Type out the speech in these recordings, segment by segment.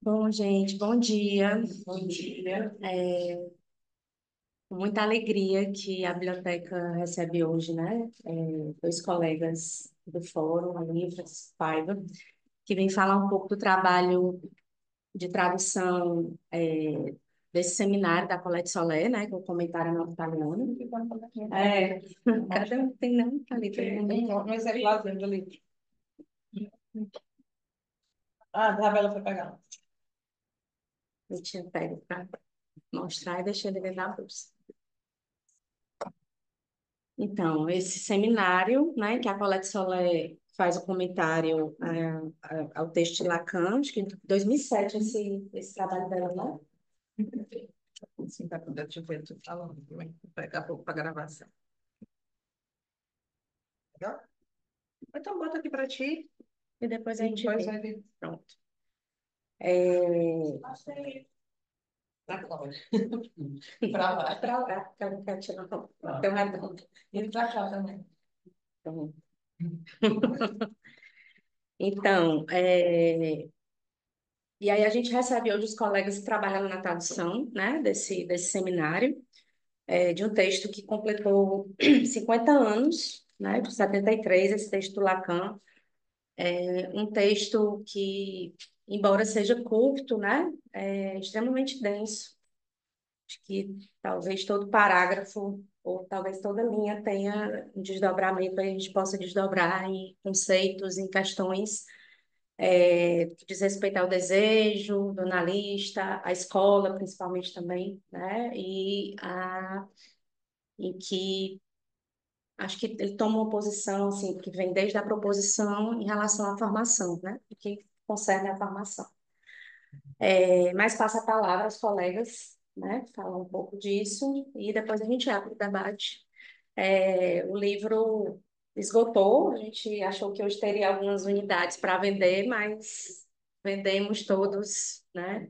Bom, gente, bom dia. Bom dia. Com muita alegria que a biblioteca recebe hoje, né? Dois colegas do Fórum, a Lívia e Francisco Paiva, que vem falar um pouco do trabalho de tradução desse seminário da Colette Soler, né? Que é o comentário no italiano. É, cada um tem não, tá ali, tem um. Mas é lá dentro ali. Ah, a Isabela foi pegar. Eu tinha pego para mostrar e deixei ele dentro da bolsa. Então, esse seminário, né, que a Colette Soler faz o comentário ao texto de Lacan, acho que em 2007 esse trabalho dela, né? Sim, para poder te ver, tu falando. Vou pegar pouco para gravação. Legal? Então, bota aqui para ti. E depois a gente Depois vê. vai ver. Pronto. É... Tá bom. Para lá. Para lá, que eu não quero tirar tão redondo. E para cá também. Então, então, e aí a gente recebe hoje os colegas que trabalham na tradução, né, desse seminário, de um texto que completou 50 anos, né, de 73, esse texto do Lacan. Um texto que, embora seja curto, né, é extremamente denso. Acho que talvez todo parágrafo ou talvez toda linha tenha um desdobramento, aí a gente possa desdobrar em conceitos, em questões que diz respeito ao desejo do analista, à escola, principalmente também, né, em que acho que ele toma uma posição assim que vem desde a proposição em relação à formação, né, o que concerne a formação. Mas passa a palavra aos colegas, né, falar um pouco disso e depois a gente abre o debate. O livro esgotou, a gente achou que hoje teria algumas unidades para vender, mas vendemos todos, né,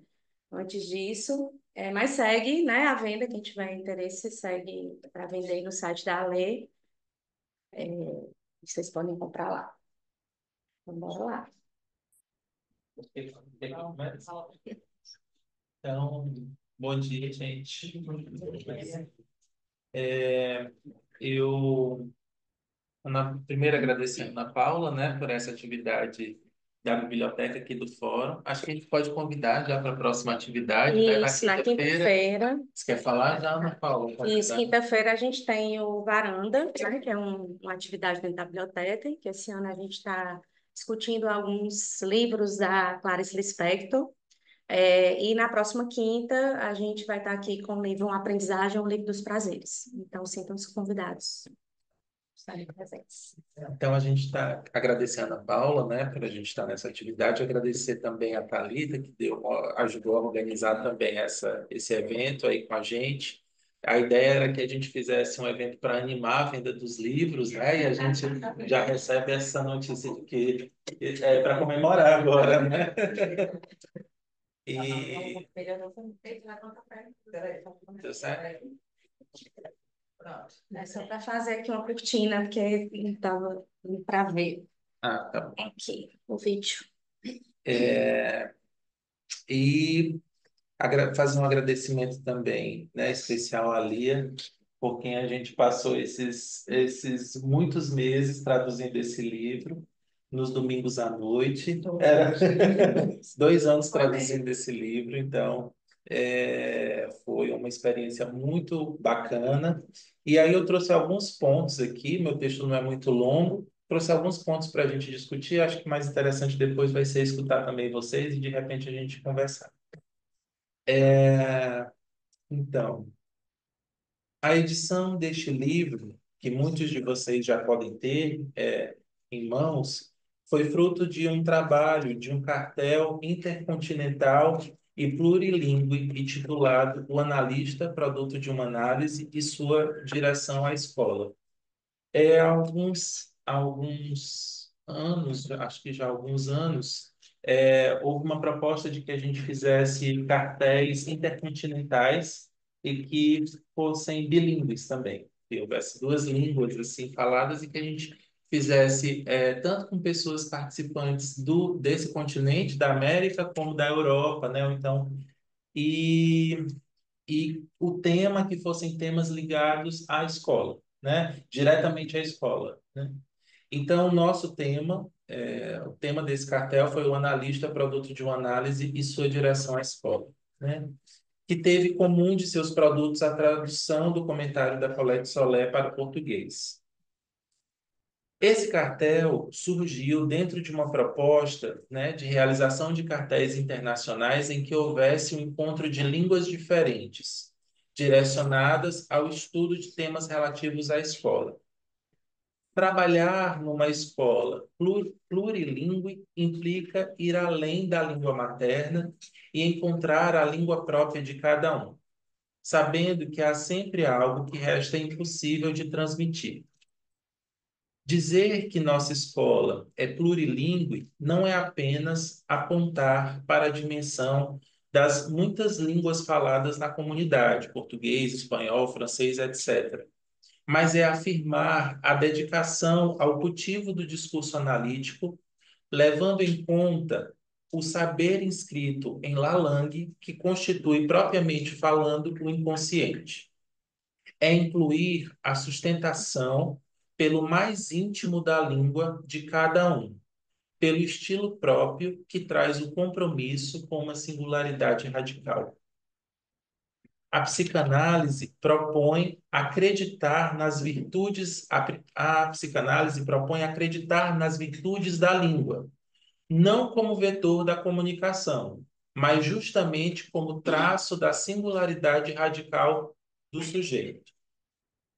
antes disso. Mas segue, né, a venda, quem tiver interesse, segue para vender no site da Ale, vocês podem comprar lá. Então, bora lá. Então, bom dia, gente. É, eu, primeiro, agradecendo a Paula, né, por essa atividade da biblioteca aqui do Fórum. Acho que a gente pode convidar já para a próxima atividade, né, na Isso, na quinta-feira. quinta-feira. Você quer falar já, Ana Paula? Isso, quinta-feira a gente tem o Varanda, né, que é uma atividade dentro da biblioteca, que esse ano a gente está discutindo alguns livros da Clarice Lispector. E na próxima quinta a gente vai estar aqui com o livro Uma Aprendizagem, um livro dos prazeres. Então, sintam-se convidados a estarem presentes. Então, a gente está agradecendo a Paula, né, por a gente estar nessa atividade, agradecer também a Thalita, que ajudou a organizar também esse evento aí com a gente. A ideia era que a gente fizesse um evento para animar a venda dos livros, né, e a gente já recebe essa notícia de que é para comemorar agora, né? E... Deu certo? Pronto. É só para fazer aqui uma cortina, porque não estava para ver Ah, tá bom. aqui o vídeo. É, e fazer um agradecimento também, né, especial à Lia, por quem a gente passou esses muitos meses traduzindo esse livro, nos domingos à noite. Era 2 anos traduzindo esse livro, então foi uma experiência muito bacana. E aí eu trouxe alguns pontos aqui, meu texto não é muito longo, trouxe alguns pontos para a gente discutir. Acho que mais interessante depois vai ser escutar também vocês e de repente a gente conversar. É, então, a edição deste livro, que muitos de vocês já podem ter em mãos, foi fruto de um trabalho de um cartel intercontinental e plurilingüe intitulado O Analista, Produto de uma Análise e Sua Direção à Escola. Alguns anos, acho que já há alguns anos, houve uma proposta de que a gente fizesse cartéis intercontinentais e que fossem bilíngues também. que houvesse duas línguas assim faladas e que a gente fizesse tanto com pessoas participantes desse continente, da América, como da Europa, né? Então, e, e o tema que fossem temas ligados à escola, né? Diretamente à escola, né? Então, o nosso tema, o tema desse cartel foi o analista produto de uma análise e sua direção à escola, né? Que teve como um de seus produtos a tradução do comentário da Colette Solé para o português. Esse cartel surgiu dentro de uma proposta, né, de realização de cartéis internacionais em que houvesse um encontro de línguas diferentes, direcionadas ao estudo de temas relativos à escola. Trabalhar numa escola plurilingüe implica ir além da língua materna e encontrar a língua própria de cada um, sabendo que há sempre algo que resta impossível de transmitir. Dizer que nossa escola é plurilingüe não é apenas apontar para a dimensão das muitas línguas faladas na comunidade, português, espanhol, francês, etc., mas é afirmar a dedicação ao cultivo do discurso analítico, levando em conta o saber inscrito em Lalang, que constitui propriamente falando o inconsciente. É incluir a sustentação pelo mais íntimo da língua de cada um, pelo estilo próprio que traz o compromisso com uma singularidade radical. A psicanálise propõe acreditar nas virtudes, a psicanálise propõe acreditar nas virtudes da língua, não como vetor da comunicação, mas justamente como traço da singularidade radical do sujeito.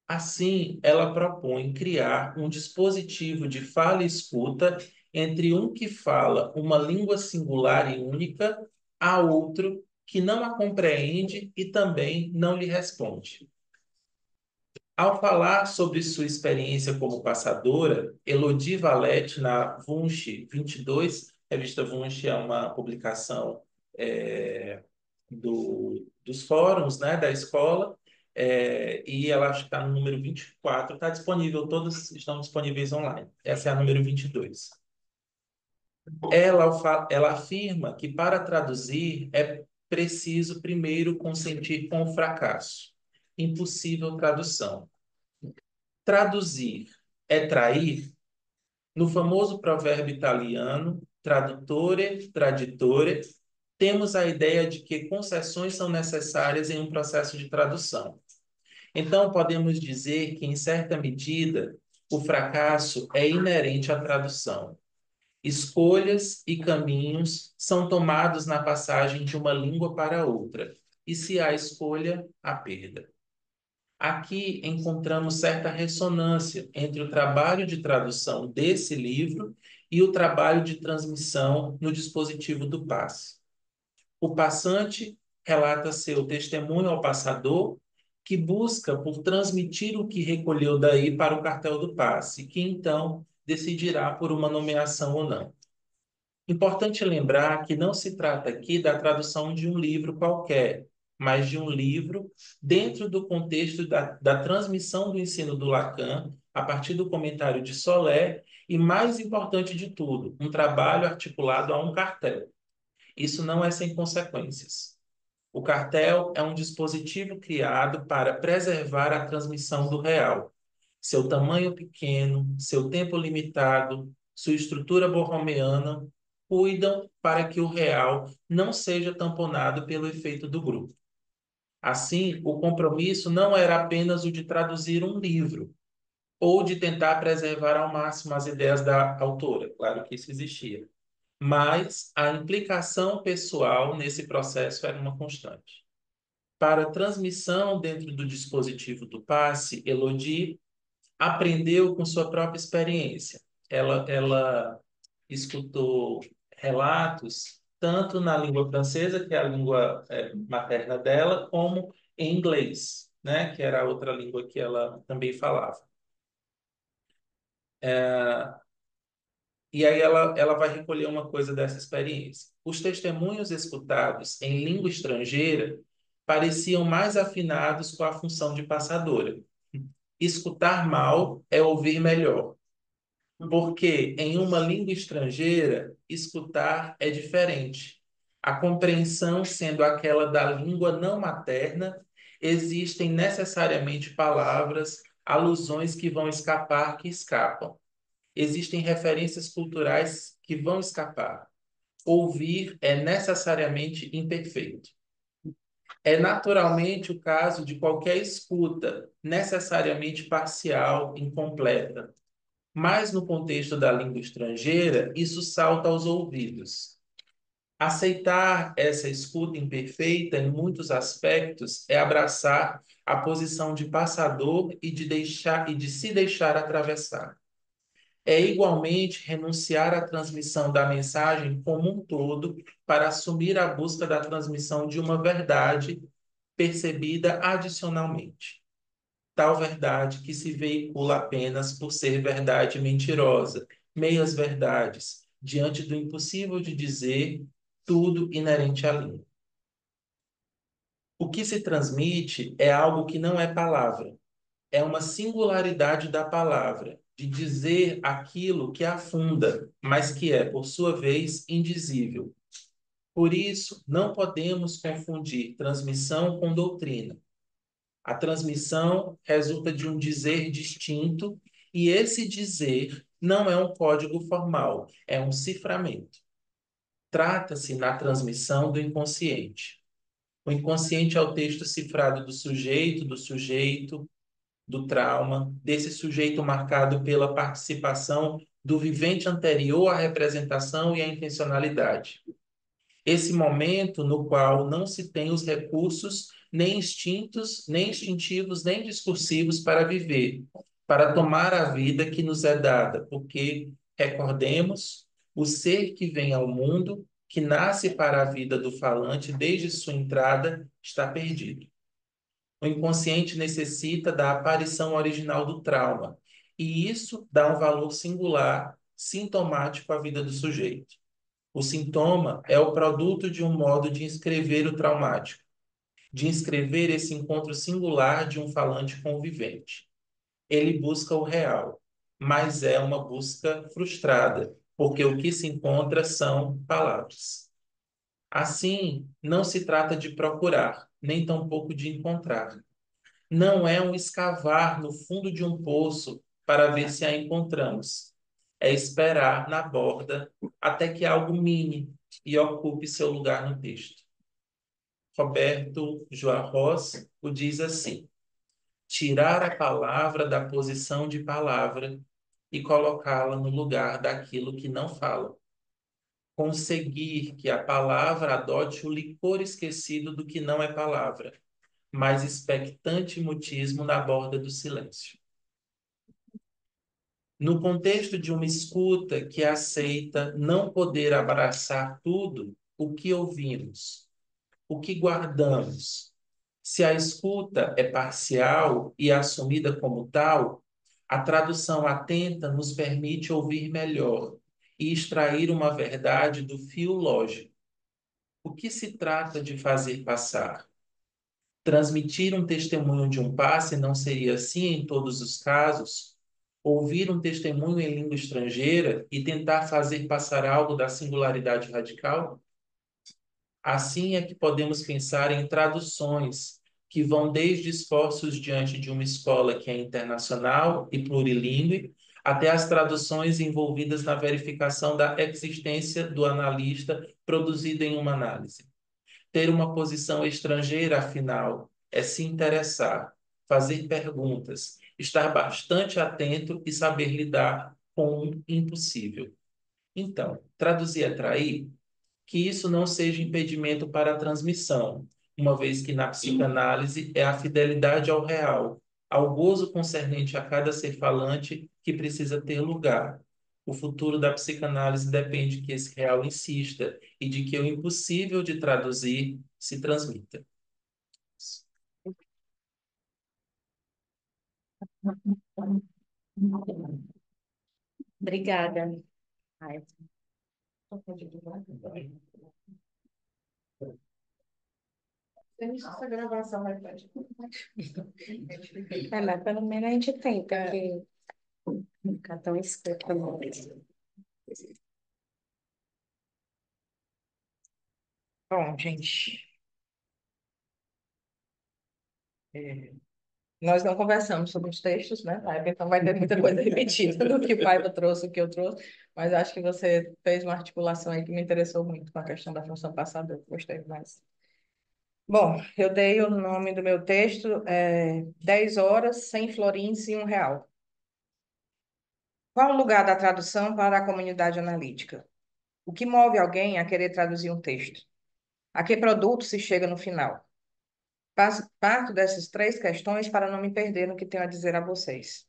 Assim, ela propõe criar um dispositivo de fala e escuta entre um que fala uma língua singular e única a outro que não a compreende e também não lhe responde. Ao falar sobre sua experiência como passadora, Elodie Valete, na Wunsch 22, a revista Wunsch é uma publicação dos fóruns, né, da escola, e ela acho que está no número 24, está disponível, todas estão disponíveis online. Essa é a número 22. Ela afirma que para traduzir é preciso primeiro consentir com o fracasso. Impossível tradução. Traduzir é trair? No famoso provérbio italiano, tradutore, traditore, temos a ideia de que concessões são necessárias em um processo de tradução. Então, podemos dizer que, em certa medida, o fracasso é inerente à tradução. Escolhas e caminhos são tomados na passagem de uma língua para outra, e se há escolha, há perda. Aqui encontramos certa ressonância entre o trabalho de tradução desse livro e o trabalho de transmissão no dispositivo do passe. O passante relata seu testemunho ao passador, que busca por transmitir o que recolheu daí para o cartel do passe, que então decidirá por uma nomeação ou não. Importante lembrar que não se trata aqui da tradução de um livro qualquer, mas de um livro dentro do contexto da transmissão do ensino do Lacan, a partir do comentário de Solé, e, mais importante de tudo, um trabalho articulado a um cartel. Isso não é sem consequências. O cartel é um dispositivo criado para preservar a transmissão do real. Seu tamanho pequeno, seu tempo limitado, sua estrutura borromeana cuidam para que o real não seja tamponado pelo efeito do grupo. Assim, o compromisso não era apenas o de traduzir um livro ou de tentar preservar ao máximo as ideias da autora, claro que isso existia, mas a implicação pessoal nesse processo era uma constante. Para a transmissão dentro do dispositivo do passe, Elodie aprendeu com sua própria experiência. Ela escutou relatos tanto na língua francesa, que é a língua materna dela, como em inglês, né, que era a outra língua que ela também falava. E aí ela vai recolher uma coisa dessa experiência. Os testemunhos escutados em língua estrangeira pareciam mais afinados com a função de passadora. Escutar mal é ouvir melhor. Porque em uma língua estrangeira, escutar é diferente. A compreensão sendo aquela da língua não materna, existem necessariamente palavras, alusões que vão escapar, que escapam. Existem referências culturais que vão escapar. Ouvir é necessariamente imperfeito. É naturalmente o caso de qualquer escuta, necessariamente parcial, incompleta. Mas no contexto da língua estrangeira, isso salta aos ouvidos. Aceitar essa escuta imperfeita, em muitos aspectos, é abraçar a posição de passador e de se deixar atravessar. É igualmente renunciar à transmissão da mensagem como um todo para assumir a busca da transmissão de uma verdade percebida adicionalmente. Tal verdade que se veicula apenas por ser verdade mentirosa, meias verdades, diante do impossível de dizer tudo inerente à língua. O que se transmite é algo que não é palavra, é uma singularidade da palavra, de dizer aquilo que afunda, mas que é, por sua vez, indizível. Por isso, não podemos confundir transmissão com doutrina. A transmissão resulta de um dizer distinto, e esse dizer não é um código formal, é um ciframento. Trata-se na transmissão do inconsciente. O inconsciente é o texto cifrado do sujeito, do trauma, desse sujeito marcado pela participação do vivente anterior à representação e à intencionalidade. Esse momento no qual não se tem os recursos nem instintos, nem instintivos, nem discursivos para viver, para tomar a vida que nos é dada, porque, recordemos, o ser que vem ao mundo, que nasce para a vida do falante desde sua entrada, está perdido. O inconsciente necessita da aparição original do trauma, e isso dá um valor singular, sintomático à vida do sujeito. O sintoma é o produto de um modo de inscrever o traumático, de inscrever esse encontro singular de um falante convivente. Ele busca o real, mas é uma busca frustrada, porque o que se encontra são palavras. Assim, não se trata de procurar, nem tampouco de encontrar. Não é um escavar no fundo de um poço para ver se a encontramos. É esperar na borda até que algo mine e ocupe seu lugar no texto. Roberto Juarros o diz assim: tirar a palavra da posição de palavra e colocá-la no lugar daquilo que não fala. Conseguir que a palavra adote o licor esquecido do que não é palavra, mas expectante mutismo na borda do silêncio. No contexto de uma escuta que aceita não poder abraçar tudo, o que ouvimos, o que guardamos. Se a escuta é parcial e assumida como tal, a tradução atenta nos permite ouvir melhor e extrair uma verdade do fio lógico. O que se trata de fazer passar? Transmitir um testemunho de um passe não seria assim em todos os casos? Ouvir um testemunho em língua estrangeira e tentar fazer passar algo da singularidade radical? Assim é que podemos pensar em traduções que vão desde esforços diante de uma escola que é internacional e plurilíngue, até as traduções envolvidas na verificação da existência do analista produzido em uma análise. Ter uma posição estrangeira, afinal, é se interessar, fazer perguntas, estar bastante atento e saber lidar com o impossível. Então, traduzir atrair, que isso não seja impedimento para a transmissão, uma vez que na psicanálise é a fidelidade ao real, ao gozo concernente a cada ser falante que precisa ter lugar. O futuro da psicanálise depende que esse real insista e de que o impossível de traduzir se transmita. Obrigada. Ai, Essa gravação vai fazer. Mas pelo menos a gente tenta, que ficar tão escrito não. Bom, gente, é, nós não conversamos sobre os textos, né? Então vai ter muita coisa repetida do que o Paiva trouxe, o que eu trouxe, mas acho que você fez uma articulação aí que me interessou muito com a questão da função passadora, gostei mais. Bom, eu dei o nome do meu texto, 10 horas, 100 florins e R$ 1. Qual o lugar da tradução para a comunidade analítica? O que move alguém a querer traduzir um texto? A que produto se chega no final? Parto dessas três questões para não me perder no que tenho a dizer a vocês.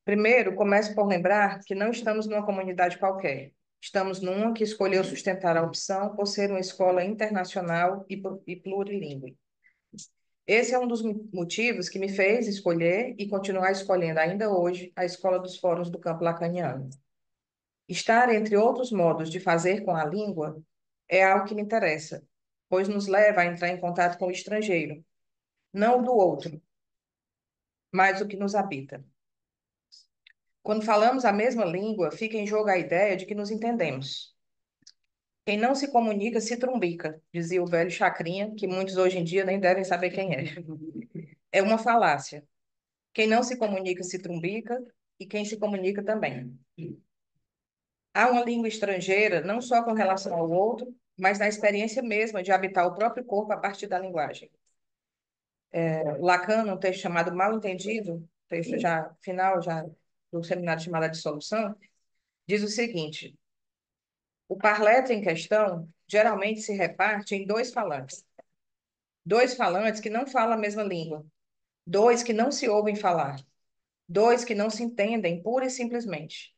Primeiro, começo por lembrar que não estamos numa comunidade qualquer. Estamos numa que escolheu sustentar a opção por ser uma escola internacional e plurilingüe. Esse é um dos motivos que me fez escolher e continuar escolhendo ainda hoje a Escola dos Fóruns do Campo Lacaniano. Estar entre outros modos de fazer com a língua é algo que me interessa, pois nos leva a entrar em contato com o estrangeiro, não o do outro, mas o que nos habita. Quando falamos a mesma língua, fica em jogo a ideia de que nos entendemos. Quem não se comunica se trumbica, dizia o velho Chacrinha, que muitos hoje em dia nem devem saber quem é. É uma falácia. Quem não se comunica se trumbica e quem se comunica também. Há uma língua estrangeira não só com relação ao outro, mas na experiência mesma de habitar o próprio corpo a partir da linguagem. Lacan, num texto chamado Mal Entendido, texto já final já do seminário chamado A Dissolução, diz o seguinte: o parletre em questão geralmente se reparte em dois falantes que não falam a mesma língua, dois que não se ouvem falar, dois que não se entendem pura e simplesmente,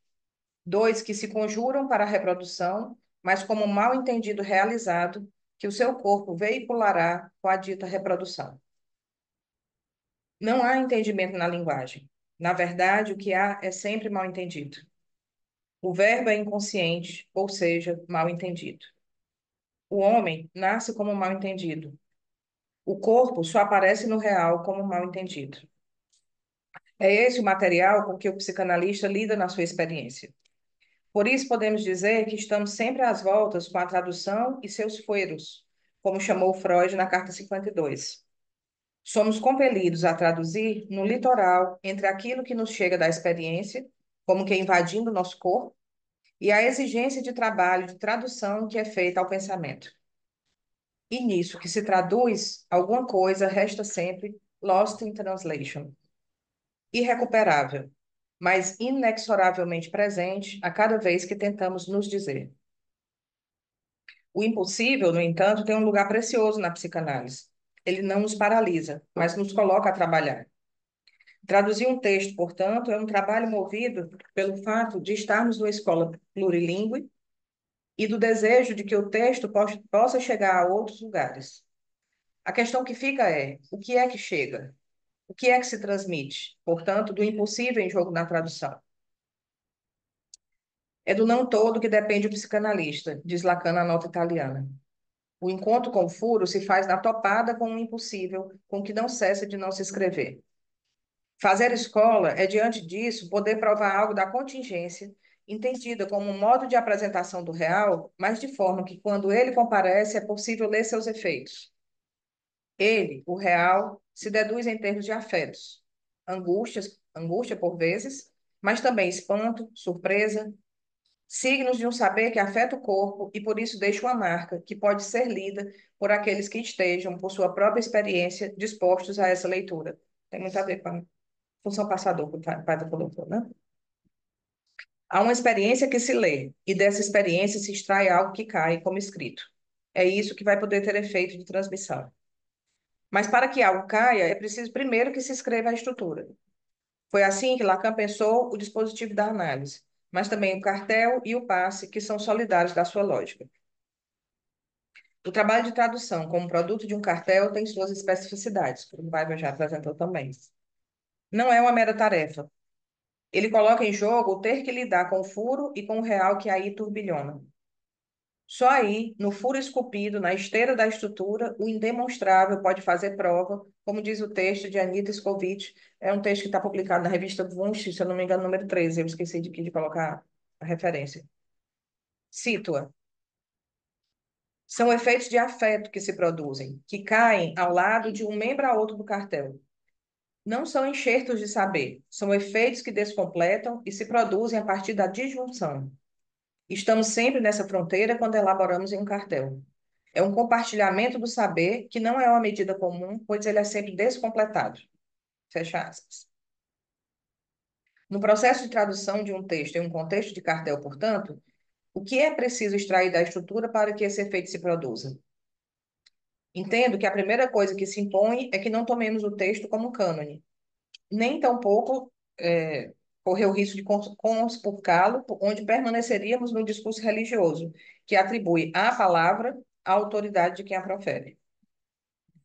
dois que se conjuram para a reprodução, mas como um mal entendido realizado que o seu corpo veiculará com a dita reprodução. Não há entendimento na linguagem. Na verdade, o que há é sempre mal entendido. O verbo é inconsciente, ou seja, mal entendido. O homem nasce como mal entendido. O corpo só aparece no real como mal entendido. É esse o material com que o psicanalista lida na sua experiência. Por isso, podemos dizer que estamos sempre às voltas com a tradução e seus fueros, como chamou Freud na Carta 52. Somos compelidos a traduzir no litoral entre aquilo que nos chega da experiência, como que invadindo nosso corpo, e a exigência de trabalho de tradução que é feita ao pensamento. E nisso que se traduz, alguma coisa resta sempre lost in translation, irrecuperável, mas inexoravelmente presente a cada vez que tentamos nos dizer. O impossível, no entanto, tem um lugar precioso na psicanálise. Ele não nos paralisa, mas nos coloca a trabalhar. Traduzir um texto, portanto, é um trabalho movido pelo fato de estarmos numa escola plurilingüe e do desejo de que o texto possa chegar a outros lugares. A questão que fica é: o que é que chega? O que é que se transmite? Portanto, do impossível em jogo na tradução. É do não todo que depende o psicanalista, diz Lacan na nota italiana. O encontro com o furo se faz na topada com o impossível, com que não cessa de não se escrever. Fazer escola é, diante disso, poder provar algo da contingência, entendida como um modo de apresentação do real, mas de forma que, quando ele comparece, é possível ler seus efeitos. Ele, o real, se deduz em termos de afetos, angústia por vezes, mas também espanto, surpresa, signos de um saber que afeta o corpo e por isso deixa uma marca que pode ser lida por aqueles que estejam, por sua própria experiência, dispostos a essa leitura. Tem muito a ver com a função passador que o Padre colocou, né? Há uma experiência que se lê, e dessa experiência se extrai algo que cai como escrito. É isso que vai poder ter efeito de transmissão. Mas para que algo caia, é preciso primeiro que se escreva a estrutura. Foi assim que Lacan pensou o dispositivo da análise, mas também o cartel e o passe, que são solidários da sua lógica. O trabalho de tradução como produto de um cartel tem suas especificidades, como o Weber já apresentou também. Não é uma mera tarefa. Ele coloca em jogo o ter que lidar com o furo e com o real que aí turbilhona. Só aí, no furo esculpido, na esteira da estrutura, o indemonstrável pode fazer prova, como diz o texto de Anita Scovitch. É um texto que está publicado na revista Wunsch, se eu não me engano, número 13. Eu esqueci de colocar a referência. Cito-a. São efeitos de afeto que se produzem, que caem ao lado de um membro a outro do cartel. Não são enxertos de saber, são efeitos que descompletam e se produzem a partir da disjunção. Estamos sempre nessa fronteira quando elaboramos em um cartel. É um compartilhamento do saber que não é uma medida comum, pois ele é sempre descompletado. Fecha aspas. No processo de tradução de um texto em um contexto de cartel, portanto, o que é preciso extrair da estrutura para que esse efeito se produza? Entendo que a primeira coisa que se impõe é que não tomemos o texto como cânone, nem tampouco correr o risco de conspurcá-lo, onde permaneceríamos no discurso religioso, que atribui à palavra a autoridade de quem a profere.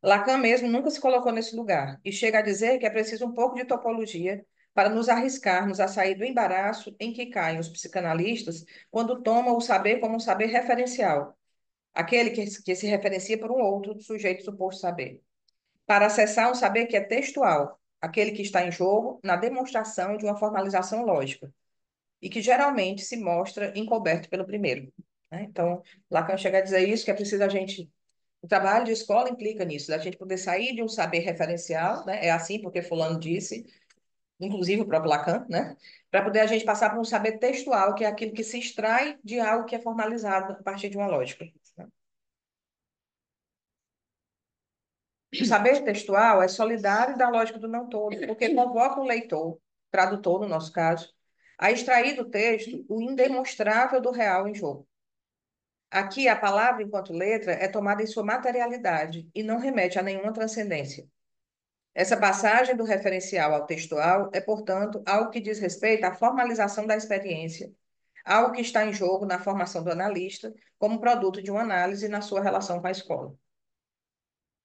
Lacan mesmo nunca se colocou nesse lugar e chega a dizer que é preciso um pouco de topologia para nos arriscarmos a sair do embaraço em que caem os psicanalistas quando tomam o saber como um saber referencial, aquele que se referencia por um outro sujeito suposto saber, para acessar um saber que é textual, aquele que está em jogo na demonstração de uma formalização lógica e que geralmente se mostra encoberto pelo primeiro. Né? Então, Lacan chega a dizer isso, que é preciso a gente o trabalho de escola implica nisso, da gente poder sair de um saber referencial, né? É assim porque fulano disse, inclusive o próprio Lacan, né? Para poder a gente passar para um saber textual, que é aquilo que se extrai de algo que é formalizado a partir de uma lógica. Né? O saber textual é solidário da lógica do não todo, porque convoca o leitor, tradutor no nosso caso, a extrair do texto o indemonstrável do real em jogo. Aqui, a palavra, enquanto letra, é tomada em sua materialidade e não remete a nenhuma transcendência. Essa passagem do referencial ao textual é, portanto, algo que diz respeito à formalização da experiência, algo que está em jogo na formação do analista como produto de uma análise na sua relação com a escola.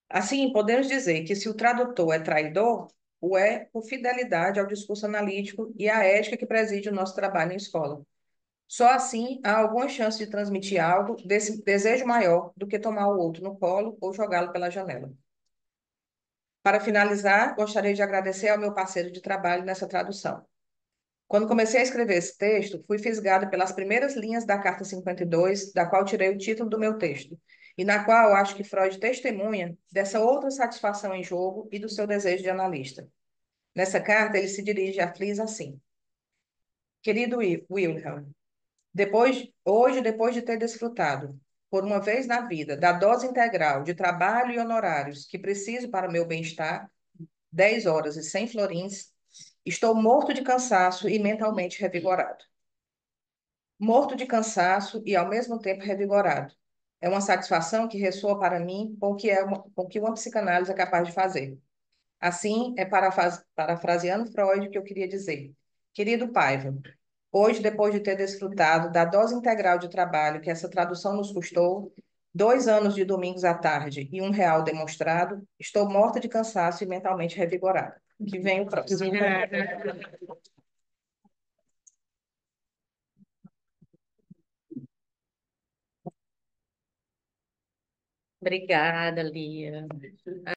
Assim, podemos dizer que se o tradutor é traidor, o é por fidelidade ao discurso analítico e à ética que preside o nosso trabalho em escola. Só assim há alguma chance de transmitir algo desse desejo maior do que tomar o outro no colo ou jogá-lo pela janela. Para finalizar, gostaria de agradecer ao meu parceiro de trabalho nessa tradução. Quando comecei a escrever esse texto, fui fisgada pelas primeiras linhas da Carta 52, da qual tirei o título do meu texto, e na qual acho que Freud testemunha dessa outra satisfação em jogo e do seu desejo de analista. Nessa carta, ele se dirige a Fliss assim: Querido Wilhelm, hoje, depois de ter desfrutado, por uma vez na vida, da dose integral de trabalho e honorários que preciso para o meu bem-estar, 10 horas e 100 florins, estou morto de cansaço e mentalmente revigorado. Morto de cansaço e, ao mesmo tempo, revigorado. É uma satisfação que ressoa para mim com o que uma psicanálise é capaz de fazer. Assim, é parafraseando Freud que eu queria dizer. Querido Paiva, hoje, depois de ter desfrutado da dose integral de trabalho que essa tradução nos custou, 2 anos de domingos à tarde e R$ 1 demonstrado, estou morta de cansaço e mentalmente revigorada. Que vem o próximo. Obrigada, Lia.